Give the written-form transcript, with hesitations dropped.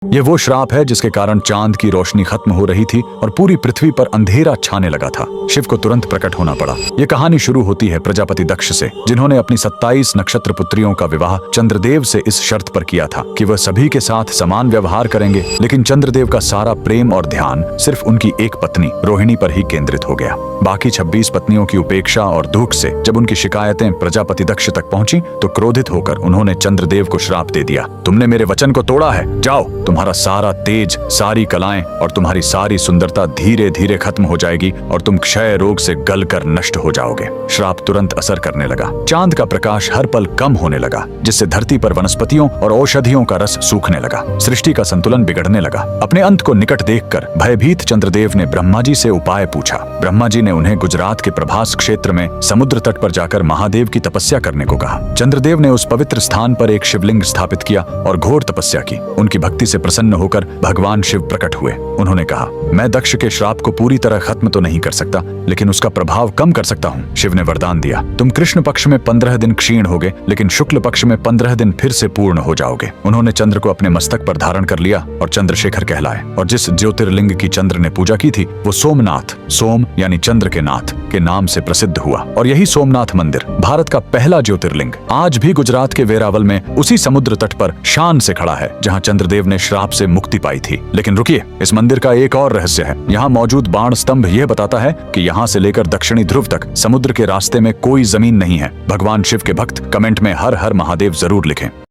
ये वो श्राप है जिसके कारण चांद की रोशनी खत्म हो रही थी और पूरी पृथ्वी पर अंधेरा छाने लगा था। शिव को तुरंत प्रकट होना पड़ा। ये कहानी शुरू होती है प्रजापति दक्ष से, जिन्होंने अपनी 27 नक्षत्र पुत्रियों का विवाह चंद्रदेव से इस शर्त पर किया था कि वह सभी के साथ समान व्यवहार करेंगे। लेकिन चंद्रदेव का सारा प्रेम और ध्यान सिर्फ उनकी एक पत्नी रोहिणी पर ही केंद्रित हो गया। बाकी 26 पत्नियों की उपेक्षा और दुख से जब उनकी शिकायतें प्रजापति दक्ष तक पहुंची तो क्रोधित होकर उन्होंने चंद्रदेव को श्राप दे दिया। तुमने मेरे वचन को तोड़ा है, जाओ, तुम्हारा सारा तेज, सारी कलाएं और तुम्हारी सारी सुंदरता धीरे धीरे खत्म हो जाएगी और तुम क्षय रोग से गलकर नष्ट हो जाओगे। श्राप तुरंत असर करने लगा। चांद का प्रकाश हर पल कम होने लगा, जिससे धरती पर वनस्पतियों और औषधियों का रस सूखने लगा। सृष्टि का संतुलन बिगड़ने लगा। अपने अंत को निकट देखकर भयभीत चंद्रदेव ने ब्रह्मा जी से उपाय पूछा। ब्रह्मा जी ने उन्हें गुजरात के प्रभास क्षेत्र में समुद्र तट पर जाकर महादेव की तपस्या करने को कहा। चंद्रदेव ने उस पवित्र स्थान पर एक शिवलिंग स्थापित किया और घोर तपस्या की। उनकी भक्ति से प्रसन्न होकर भगवान शिव प्रकट हुए। उन्होंने कहा, मैं दक्ष के श्राप को पूरी तरह खत्म तो नहीं कर सकता, लेकिन उसका प्रभाव कम कर सकता हूँ। शिव ने वरदान दिया, तुम कृष्ण पक्ष में 15 दिन क्षीण होगे, लेकिन शुक्ल पक्ष में 15 दिन फिर से पूर्ण हो जाओगे। उन्होंने चंद्र को अपने मस्तक पर धारण कर लिया और चंद्रशेखर कहलाए। और जिस ज्योतिर्लिंग की चंद्र ने पूजा की थी वो सोमनाथ, सोम यानी चंद्र के नाथ के नाम से प्रसिद्ध हुआ। और यही सोमनाथ मंदिर भारत का पहला ज्योतिर्लिंग आज भी गुजरात के वेरावल में उसी समुद्र तट पर शान से खड़ा है जहां चंद्रदेव ने श्राप से मुक्ति पाई थी। लेकिन रुकिए, इस मंदिर का एक और रहस्य है। यहाँ मौजूद बाण स्तंभ यह बताता है कि यहाँ से लेकर दक्षिणी ध्रुव तक समुद्र के रास्ते में कोई जमीन नहीं है। भगवान शिव के भक्त कमेंट में हर हर महादेव जरूर लिखें।